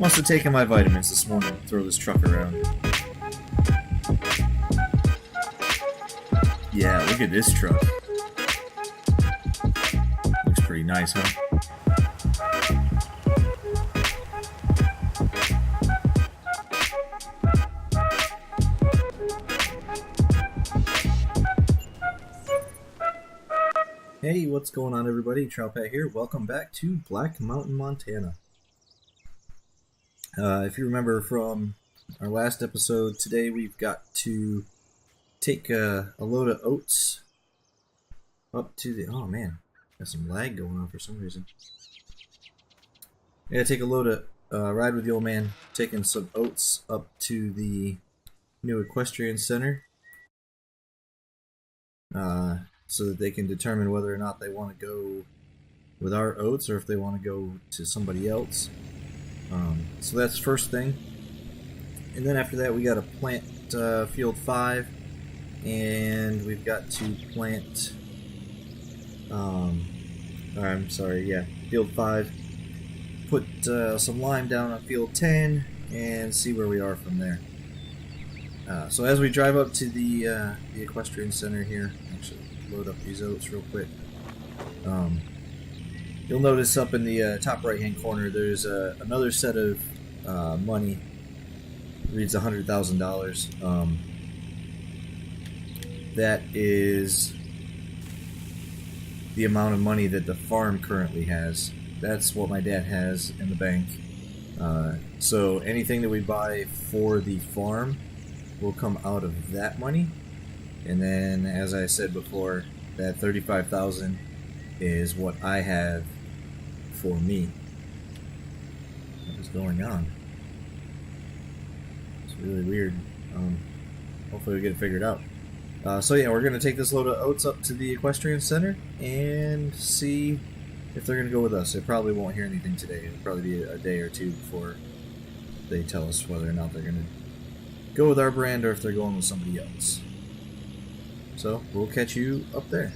Must have taken my vitamins this morning to throw this truck around. Yeah, look at this truck. Looks pretty nice, huh? Hey, what's going on, everybody? Troutpat here. Welcome back to Black Mountain, Montana. If you remember from our last episode, today we've got to take a load of oats up to the... Oh man, got some lag going on for some reason. Yeah, take a load of ride with the old man, taking some oats up to the new equestrian center, so that they can determine whether or not they want to go with our oats or if they want to go to somebody else. So that's first thing. And then after that we got to plant field 5, and we've got to plant field 5, put some lime down on field 10 and see where we are from there. So as we drive up to the equestrian center here, actually load up these oats real quick. You'll notice up in the top right hand corner there's another set of money. It reads $100,000. That is the amount of money that the farm currently has. That's what my dad has in the bank. So anything that we buy for the farm will come out of that money. And then, as I said before, that $35,000 is what I have for me. What is going on? It's really weird. Hopefully we get it figured out. So yeah, we're going to take this load of oats up to the equestrian center and see if they're going to go with us. They probably won't hear anything today. It'll probably be a day or two before they tell us whether or not they're going to go with our brand or if they're going with somebody else. So we'll catch you up there.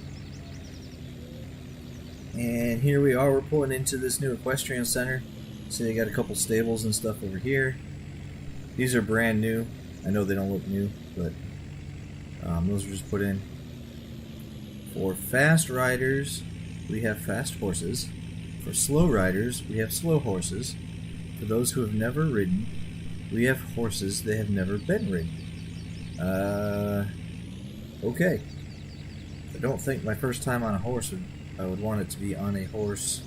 And here we are, we're pulling into this new equestrian center. See, they got a couple stables and stuff over here. These are brand new. I know they don't look new, but those are just put in. For fast riders, we have fast horses. For slow riders, we have slow horses. For those who have never ridden, we have horses that have never been ridden. Okay. I don't think my first time on a horse I would want it to be on a horse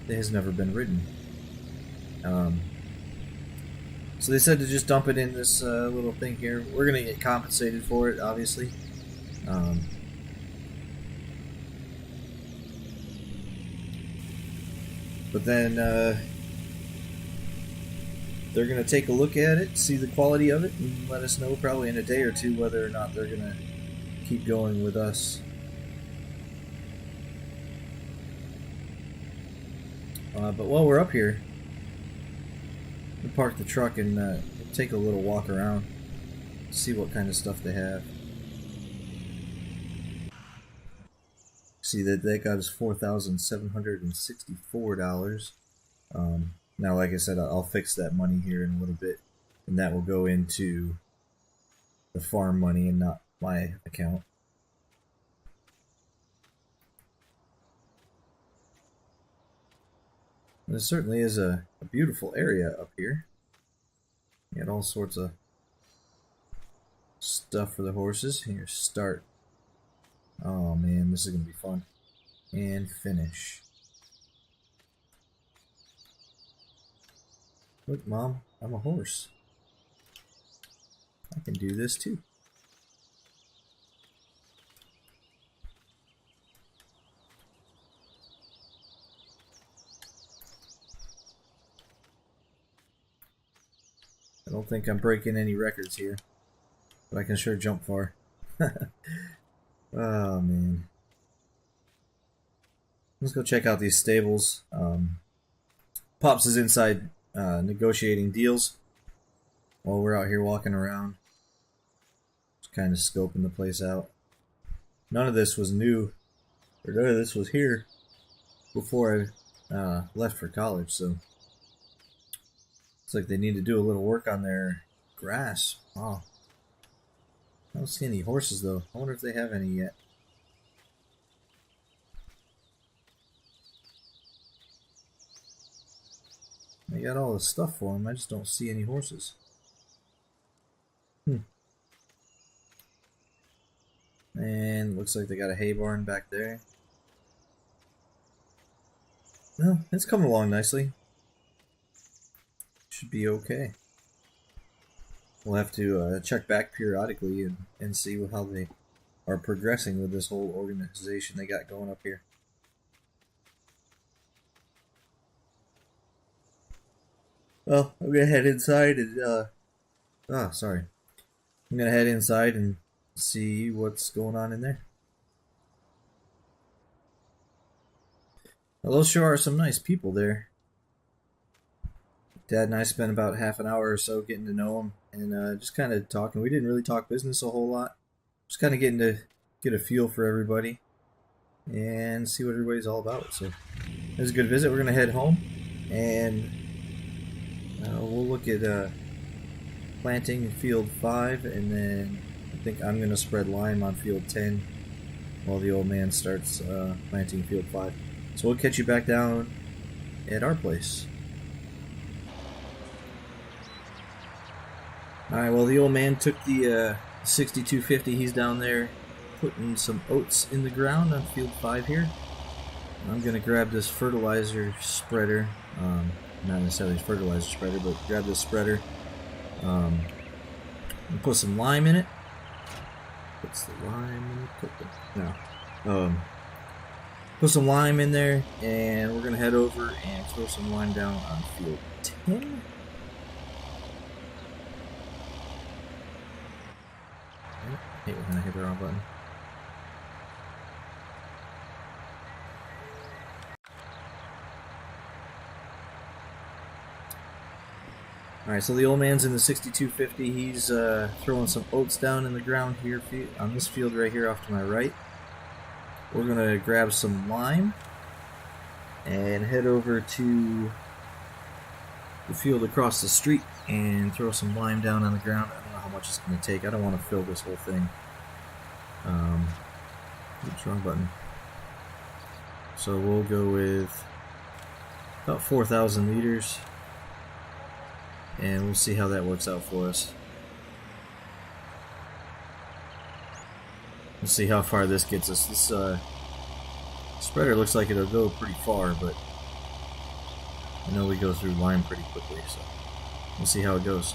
that has never been ridden. So they said to just dump it in this little thing here. We're going to get compensated for it, obviously. But then they're going to take a look at it, see the quality of it, and let us know probably in a day or two whether or not they're going to keep going with us. But while we're up here, we'll park the truck and take a little walk around, see what kind of stuff they have. See that got us $4,764. Now, like I said, I'll fix that money here in a little bit, and that will go into the farm money and not my account. There certainly is a beautiful area up here. You got all sorts of stuff for the horses. Here, start. Oh man, this is going to be fun. And finish. Look, Mom, I'm a horse. I can do this too. I don't think I'm breaking any records here, but I can sure jump far. Oh man. Let's go check out these stables. Pops is inside negotiating deals while we're out here walking around. Just kind of scoping the place out. None of this was new, or none of this was here before I left for college, so Looks like they need to do a little work on their grass. Wow. I don't see any horses though. I wonder if they have any yet. They got all the stuff for them. I just don't see any horses. And looks like they got a hay barn back there. Well, it's coming along nicely. Should be okay. We'll have to check back periodically and see how they are progressing with this whole organization they got going up here. Well, I'm gonna head inside and sorry. I'm gonna head inside and see what's going on in there. Well, those sure are some nice people there. Dad and I spent about half an hour or so getting to know them and just kind of talking. We didn't really talk business a whole lot. Just kind of getting to get a feel for everybody and see what everybody's all about. So it was a good visit. We're gonna head home and we'll look at planting field 5, and then I think I'm gonna spread lime on field 10 while the old man starts planting field 5. So we'll catch you back down at our place. Alright, well the old man took the 6250. He's down there putting some oats in the ground on field 5 here. I'm going to grab this fertilizer spreader. Not necessarily fertilizer spreader, but grab this spreader. And put some lime in it. What's the lime? No. Put some lime in there, and we're going to head over and throw some lime down on field 10. Hey, we're going to hit the wrong button. Alright, so the old man's in the 6250. He's throwing some oats down in the ground here on this field right here off to my right. We're going to grab some lime and head over to the field across the street and throw some lime down on the ground. I don't know how much it's going to take. I don't want to fill this whole thing. Oops, wrong button. So we'll go with about 4,000 liters. And we'll see how that works out for us. We'll see how far this gets us. This spreader looks like it'll go pretty far, but I know we go through lime pretty quickly, so we'll see how it goes.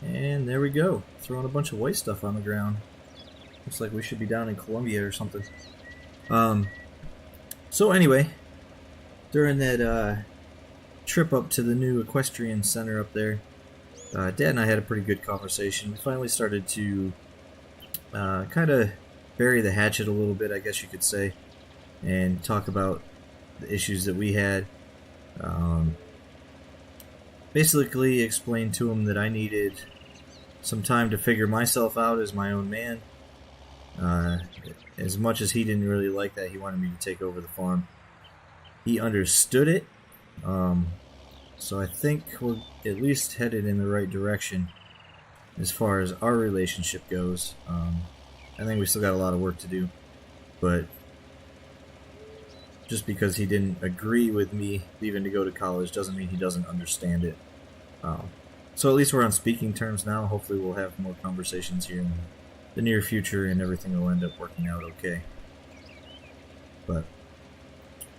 And there we go, throwing a bunch of white stuff on the ground. Looks like we should be down in Colombia or something. So anyway, during that trip up to the new equestrian center up there, Dad and I had a pretty good conversation. We finally started to kind of bury the hatchet a little bit, I guess you could say, and talk about the issues that we had. Basically explained to him that I needed some time to figure myself out as my own man. As much as he didn't really like that, he wanted me to take over the farm. He understood it, so I think we're at least headed in the right direction as far as our relationship goes. I think we still got a lot of work to do, but just because he didn't agree with me leaving to go to college doesn't mean he doesn't understand it. So at least we're on speaking terms now. Hopefully we'll have more conversations here in the near future and everything will end up working out okay. But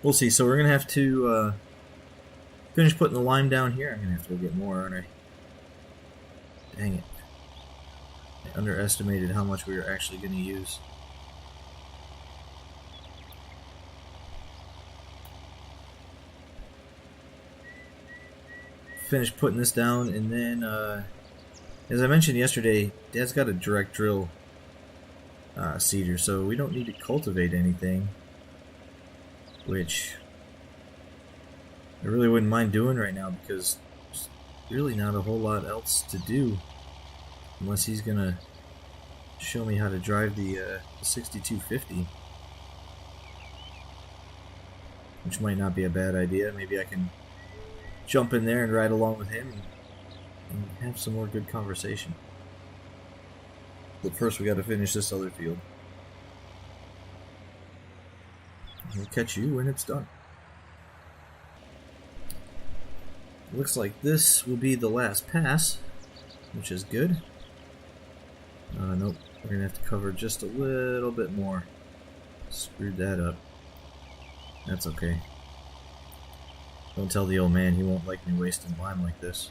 we'll see. So we're going to have to finish putting the lime down here. I'm going to have to go get more, aren't I? Dang it. I underestimated how much we were actually going to use. Finish putting this down, and then as I mentioned yesterday, Dad's got a direct drill cedar, so we don't need to cultivate anything, which I really wouldn't mind doing right now because there's really not a whole lot else to do unless he's gonna show me how to drive the 6250, which might not be a bad idea. Maybe I can jump in there and ride along with him and have some more good conversation. But first we got to finish this other field. We'll catch you when it's done. Looks like this will be the last pass, which is good. Nope, we're gonna have to cover just a little bit more. Screwed that up. That's okay. Don't tell the old man, he won't like me wasting lime like this.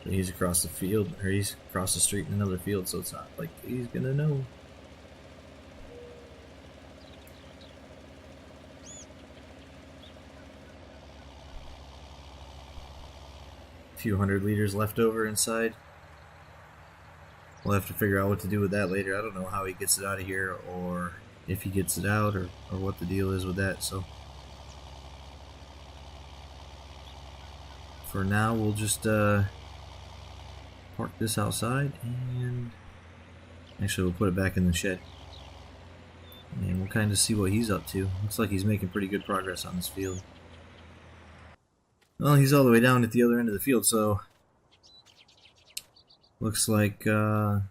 But he's across the field, or he's across the street in another field, so it's not like he's gonna know. A few 100 liters left over inside. We'll have to figure out what to do with that later. I don't know how he gets it out of here, or if he gets it out, or what the deal is with that. So for now, we'll just park this outside, and actually we'll put it back in the shed. And we'll kind of see what he's up to. Looks like he's making pretty good progress on this field. Well, he's all the way down at the other end of the field, so looks like I'll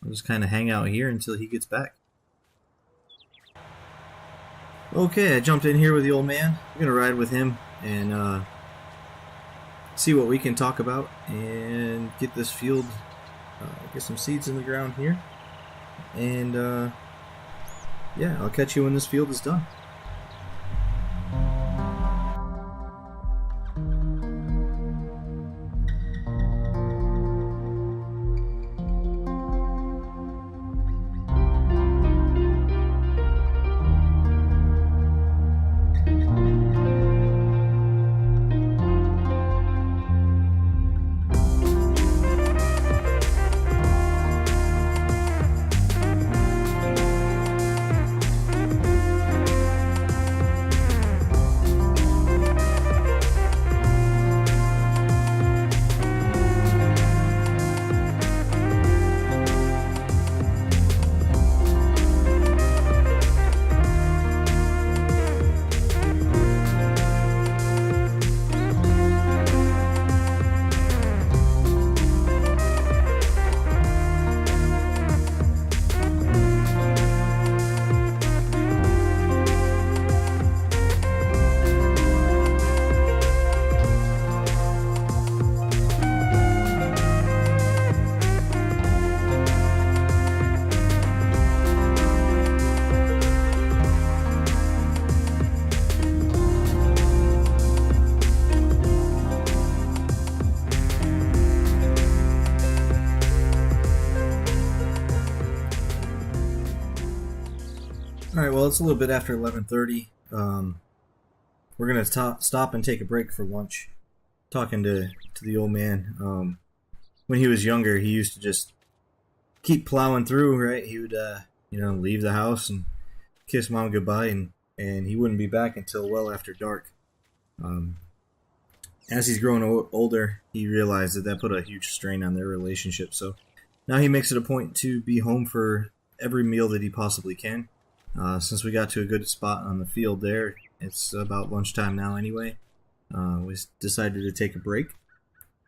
just kind of hang out here until he gets back. Okay, I jumped in here with the old man. I'm gonna ride with him and see what we can talk about and get this field, get some seeds in the ground here, and yeah, I'll catch you when this field is done. Alright, well, it's a little bit after 11:30. We're going to stop and take a break for lunch. Talking to the old man. When he was younger, he used to just keep plowing through, right? He would, leave the house and kiss mom goodbye, and he wouldn't be back until well after dark. As he's growing older, he realized that put a huge strain on their relationship. So now he makes it a point to be home for every meal that he possibly can. Since we got to a good spot on the field there, it's about lunchtime now anyway. We decided to take a break,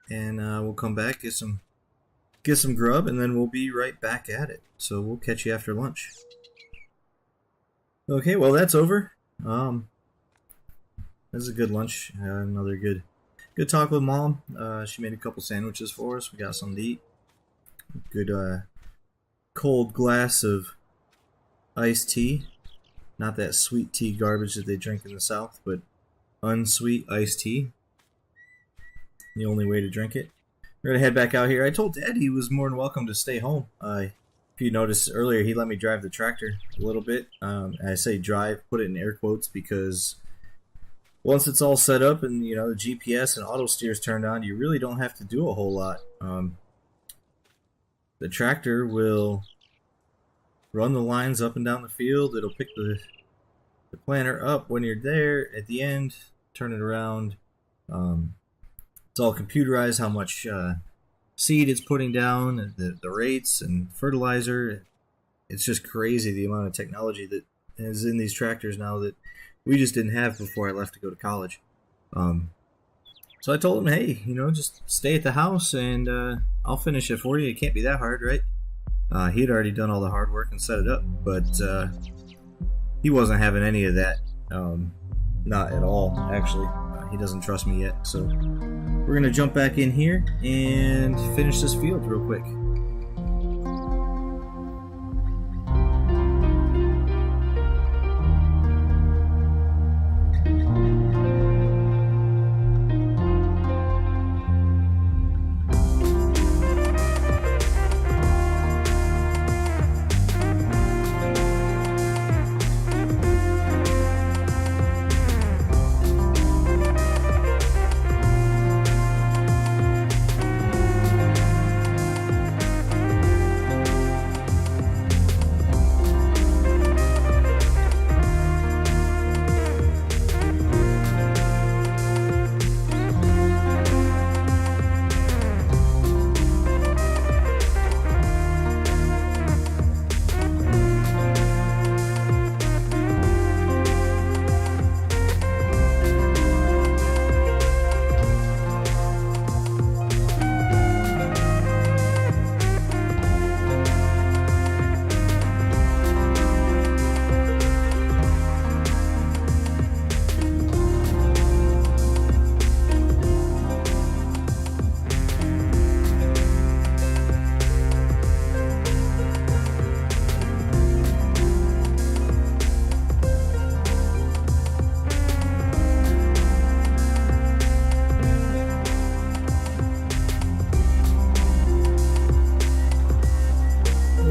and we'll come back, get some grub, and then we'll be right back at it. So we'll catch you after lunch. Okay, well, that's over. That was a good lunch. Another good talk with Mom. She made a couple sandwiches for us. We got something to eat. Good cold glass of iced tea. Not that sweet tea garbage that they drink in the South, but unsweet iced tea. The only way to drink it. We're going to head back out here. I told Dad he was more than welcome to stay home. If you noticed earlier, he let me drive the tractor a little bit. I say drive, put it in air quotes, because once it's all set up and the GPS and auto steer's turned on, you really don't have to do a whole lot. the tractor will run the lines up and down the field. It'll pick the planter up when you're there. At the end, turn it around. It's all computerized, how much seed it's putting down, the rates and fertilizer. It's just crazy the amount of technology that is in these tractors now that we just didn't have before I left to go to college. So I told him, hey, just stay at the house and I'll finish it for you. It can't be that hard, right? He had already done all the hard work and set it up, but he wasn't having any of that. Not at all, actually. He doesn't trust me yet, so we're going to jump back in here and finish this field real quick.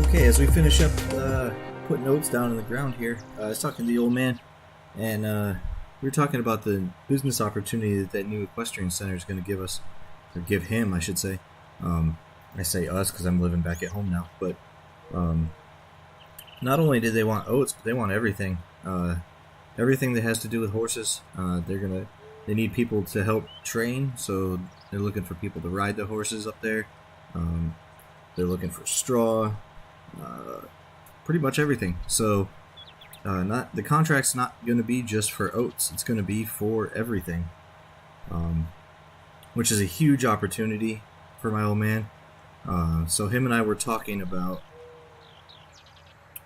Okay, as we finish up putting oats down in the ground here, I was talking to the old man, and we were talking about the business opportunity that new equestrian center is going to give us, or give him, I should say. I say us because I'm living back at home now, but not only did they want oats, but they want everything. Everything that has to do with horses. They need people to help train, so they're looking for people to ride the horses up there. They're looking for straw. Pretty much everything. So the contract's not going to be just for oats. It's going to be for everything, which is a huge opportunity for my old man. So him and I were talking about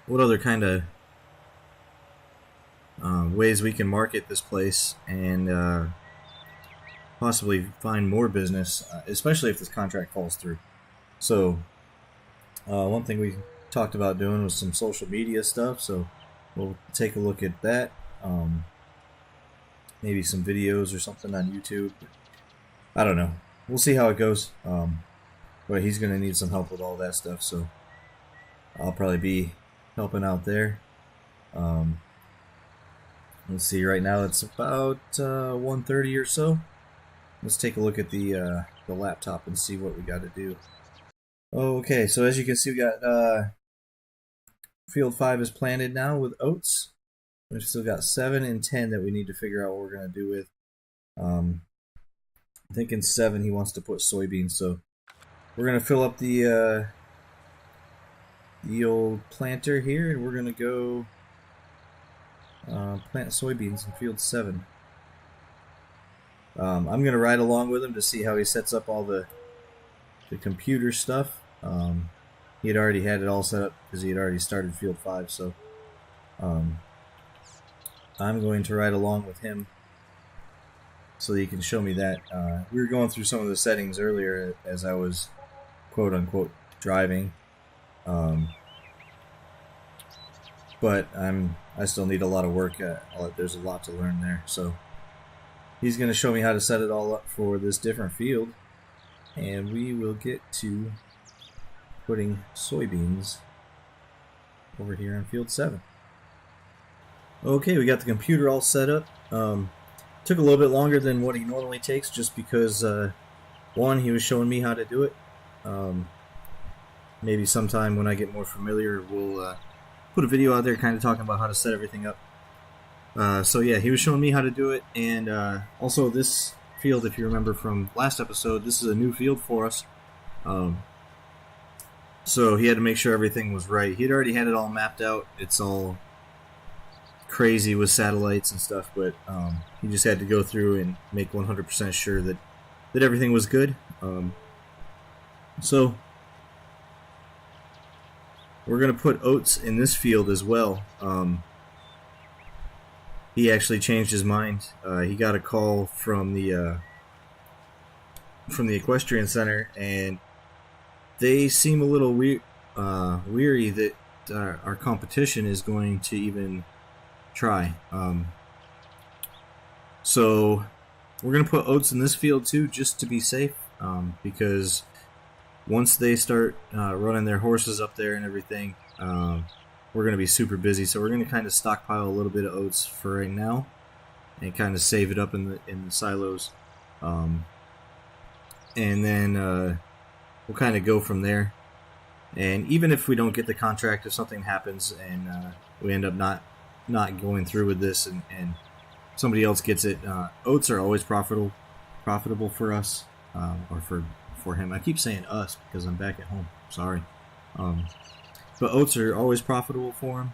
what other kind of ways we can market this place and possibly find more business, especially if this contract falls through. So one thing we talked about doing was some social media stuff, so we'll take a look at that. Maybe some videos or something on YouTube. I don't know. We'll see how it goes. But he's going to need some help with all that stuff, so I'll probably be helping out there. Let's see, right now it's about 1:30 or so. Let's take a look at the laptop and see what we got to do. Okay, so as you can see, we got field 5 is planted now with oats. We've still got 7 and 10 that we need to figure out what we're going to do with. I'm thinking 7 he wants to put soybeans, so we're going to fill up the old planter here, and we're going to go plant soybeans in field 7. I'm going to ride along with him to see how he sets up all the computer stuff. He had already had it all set up because he had already started field 5, so I'm going to ride along with him so that he can show me that. We were going through some of the settings earlier as I was quote-unquote driving, but I still need a lot of work. There's a lot to learn there, so he's going to show me how to set it all up for this different field, and we will get to putting soybeans over here on field 7. Okay, we got the computer all set up. Took a little bit longer than what he normally takes, just because one, he was showing me how to do it, maybe sometime when I get more familiar, we'll put a video out there kind of talking about how to set everything up. So yeah, he was showing me how to do it, and also this field, if you remember from last episode, this is a new field for us. So he had to make sure everything was right. He'd already had it all mapped out. It's all crazy with satellites and stuff, but he just had to go through and make 100% sure that everything was good. So we're going to put Oats in this field as well. He actually changed his mind. He got a call from the equestrian center, and they seem a little weary that our competition is going to even try. So we're going to put Oats in this field too, just to be safe, because once they start running their horses up there and everything, we're going to be super busy. So we're going to kind of stockpile a little bit of Oats for right now and kind of save it up in the silos, and then we'll kind of go from there. And even if we don't get the contract, if something happens and we end up not going through with this, and somebody else gets it, Oats are always profitable for us, or for him. I keep saying us because I'm back at home. Sorry. But Oats are always profitable for him,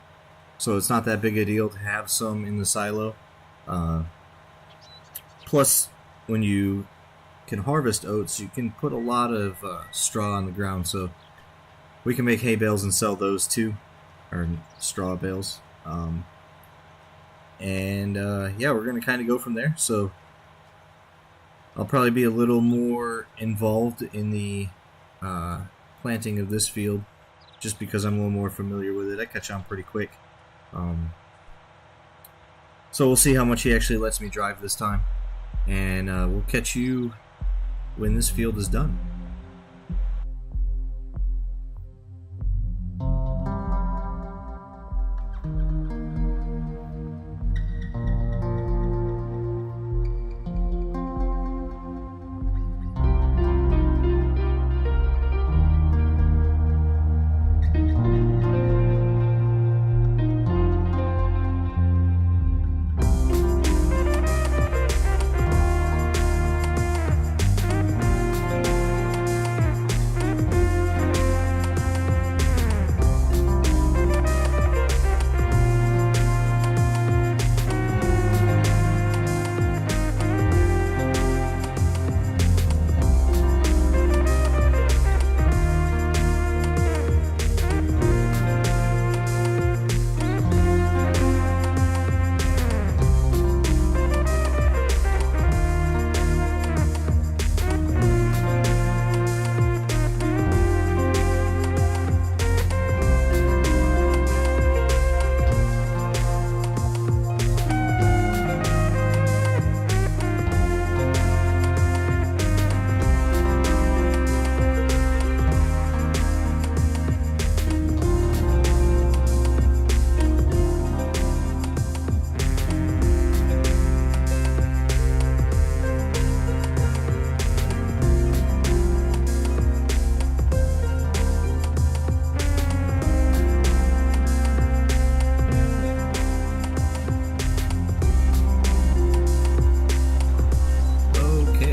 so it's not that big a deal to have some in the silo. Plus, when you can harvest oats, you can put a lot of straw on the ground, so we can make hay bales and sell those too, or straw bales. Yeah, we're going to kind of go from there. So I'll probably be a little more involved in the planting of this field, just because I'm a little more familiar with it. I catch on pretty quick. So we'll see how much he actually lets me drive this time, and we'll catch you when this field is done.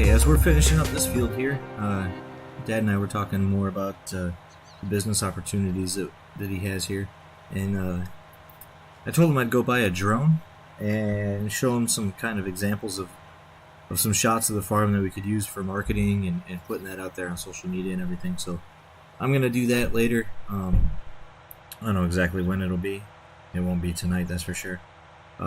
As we're finishing up this field here, Dad and I were talking more about the business opportunities that he has here, and I told him I'd go buy a drone and show him some kind of examples of some shots of the farm that we could use for marketing and putting that out there on social media and everything. So I'm going to do that later. I don't know exactly when it'll be. It won't be tonight, that's for sure. So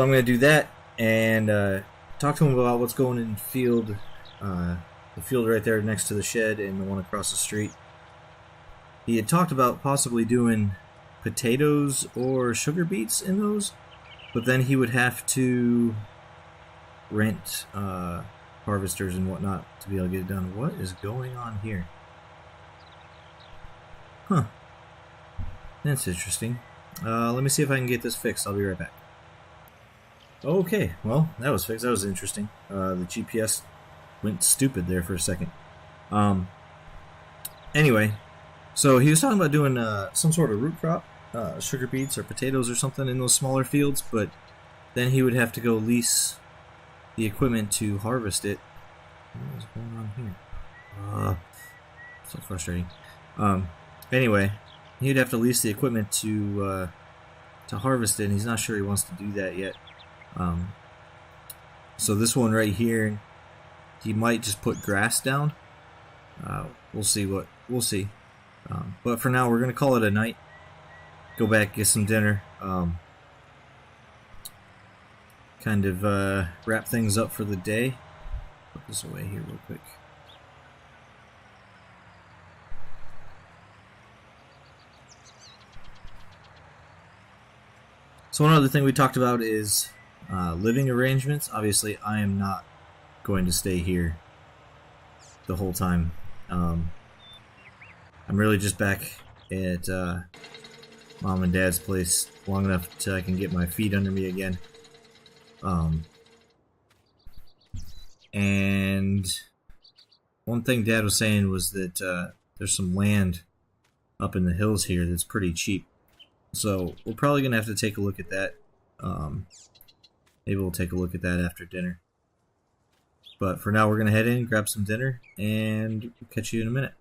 I'm going to do that and talk to him about what's going in the field right there next to the shed and the one across the street. He had talked about possibly doing potatoes or sugar beets in those, but then he would have to rent harvesters and whatnot to be able to get it done. What is going on here? Huh. That's interesting. Let me see if I can get this fixed. I'll be right back. Okay, well, that was fixed. That was interesting. The GPS went stupid there for a second. Anyway, so he was talking about doing some sort of root crop, sugar beets or potatoes or something in those smaller fields, but then he would have to go lease the equipment to harvest it. What is going on here? So frustrating. Anyway, he'd have to lease the equipment to harvest it, and he's not sure he wants to do that yet. So this one right here, he might just put grass down. We'll see. But for now, we're gonna call it a night. Go back, get some dinner. Kind of wrap things up for the day. Put this away here real quick. So one other thing we talked about is living arrangements. Obviously, I am not going to stay here the whole time. I'm really just back at Mom and Dad's place long enough till I can get my feet under me again. And one thing Dad was saying was that there's some land up in the hills here that's pretty cheap. So we're probably going to have to take a look at that. Maybe we'll take a look at that after dinner. But for now, we're going to head in, grab some dinner, and we'll catch you in a minute.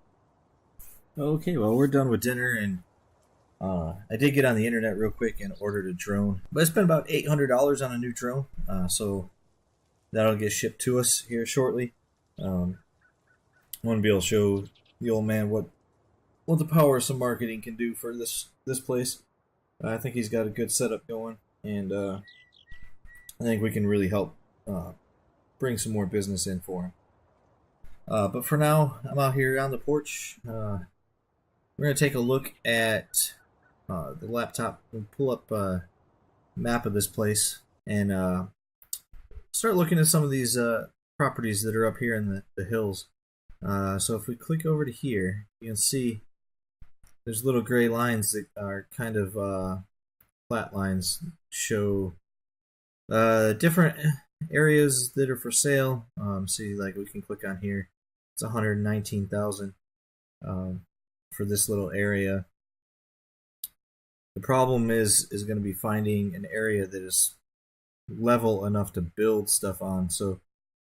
Okay, well, we're done with dinner, and I did get on the internet real quick and ordered a drone. But I spent about $800 on a new drone, so that'll get shipped to us here shortly. I want to be able to show the old man what the power of some marketing can do for this place. I think he's got a good setup going, and I think we can really help bring some more business in for him. But for now, I'm out here on the porch. We're going to take a look at the laptop and pull up a map of this place and start looking at some of these properties that are up here in the hills. So if we click over to here, you can see there's little gray lines that are kind of flat lines, show different areas that are for sale. See, like we can click on here. It's $119,000 for this little area. The problem is going to be finding an area that is level enough to build stuff on. So I'm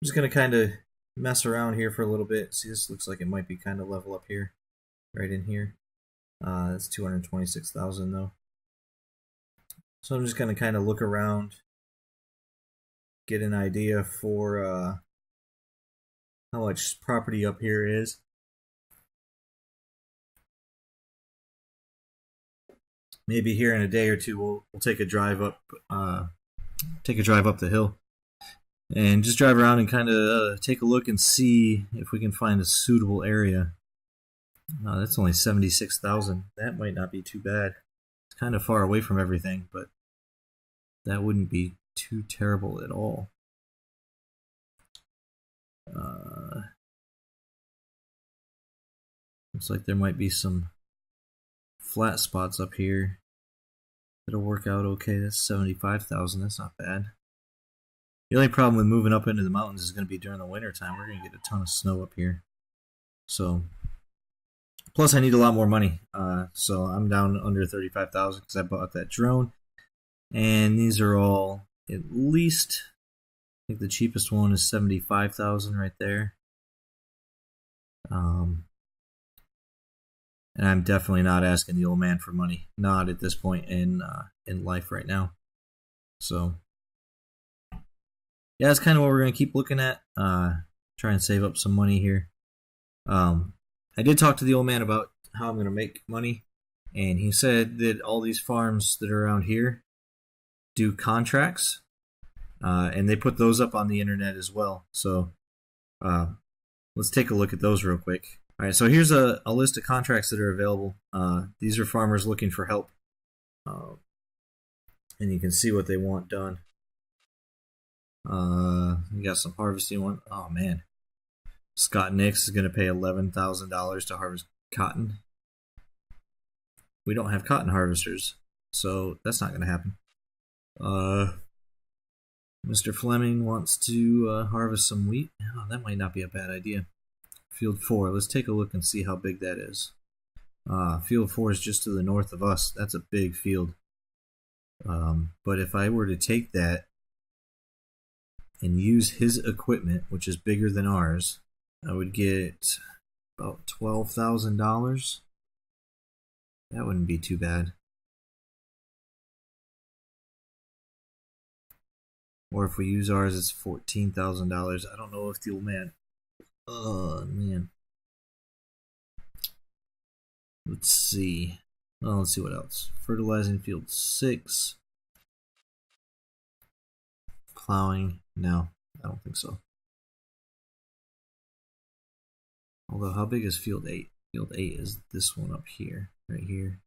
just going to kind of mess around here for a little bit. See, this looks like it might be kind of level up here, right in here. That's $226,000 though. So I'm just going to kind of look around, get an idea for how much property up here is. Maybe here in a day or two we'll take a drive up the hill and just drive around and kind of take a look and see if we can find a suitable area. That's only $76,000. That might not be too bad. It's kind of far away from everything, but that wouldn't be too terrible at all. Looks like there might be some flat spots up here that'll work out okay. That's $75,000. That's not bad. The only problem with moving up into the mountains is going to be during the winter time. We're going to get a ton of snow up here. So, plus I need a lot more money. So I'm down under $35,000 because I bought that drone. And these are all at least, I think the cheapest one is $75,000 right there. And I'm definitely not asking the old man for money. Not at this point in life right now. So, yeah, that's kind of what we're going to keep looking at. Try and save up some money here. I did talk to the old man about how I'm going to make money. And he said that all these farms that are around here do contracts. And they put those up on the internet as well. So, let's take a look at those real quick. All right, so here's a list of contracts that are available. These are farmers looking for help. And you can see what they want done. You got some harvesting one. Oh, man. Scott Nix is going to pay $11,000 to harvest cotton. We don't have cotton harvesters, so that's not going to happen. Mr. Fleming wants to harvest some wheat. Oh, that might not be a bad idea. Field 4. Let's take a look and see how big that is. Field 4 is just to the north of us. That's a big field. But if I were to take that and use his equipment, which is bigger than ours, I would get about $12,000. That wouldn't be too bad. Or if we use ours, it's $14,000. I don't know if the old man... Oh, man. Let's see. Oh, let's see what else. Fertilizing field 6. Plowing. No, I don't think so. Although, how big is field 8? Field 8 is this one up here. Right here.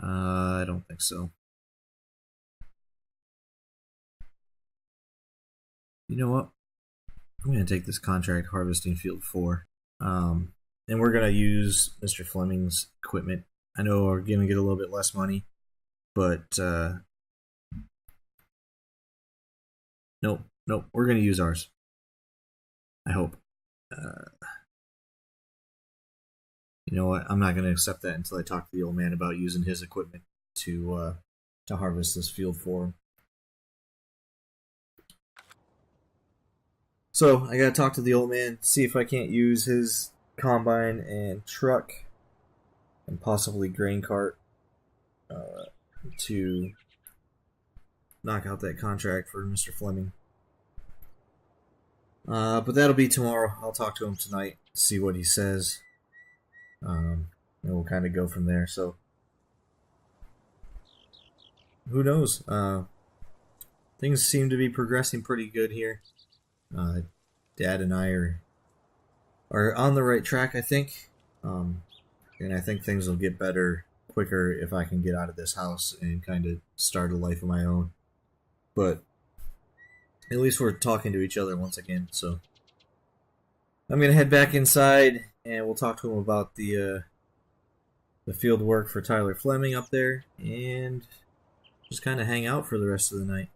I don't think so. You know what? I'm going to take this contract harvesting field 4. And we're going to use Mr. Fleming's equipment. I know we're going to get a little bit less money, but nope, we're going to use ours. I hope. You know what? I'm not going to accept that until I talk to the old man about using his equipment to harvest this field for him. So I gotta talk to the old man, see if I can't use his combine and truck and possibly grain cart to knock out that contract for Mr. Fleming. But that'll be tomorrow. I'll talk to him tonight, see what he says, and we'll kind of go from there. So who knows? Things seem to be progressing pretty good here. Dad and I are on the right track, I think, and I think things will get better quicker if I can get out of this house and kind of start a life of my own. But at least we're talking to each other once again, so I'm gonna head back inside and we'll talk to him about the field work for Tyler Fleming up there and just kind of hang out for the rest of the night.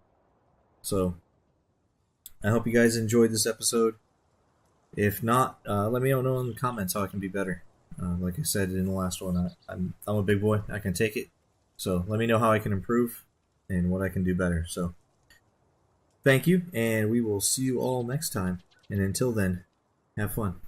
So I hope you guys enjoyed this episode. If not, let me know in the comments how I can be better. Like I said in the last one, I'm a big boy. I can take it. So let me know how I can improve and what I can do better. So thank you, and we will see you all next time. And until then, have fun.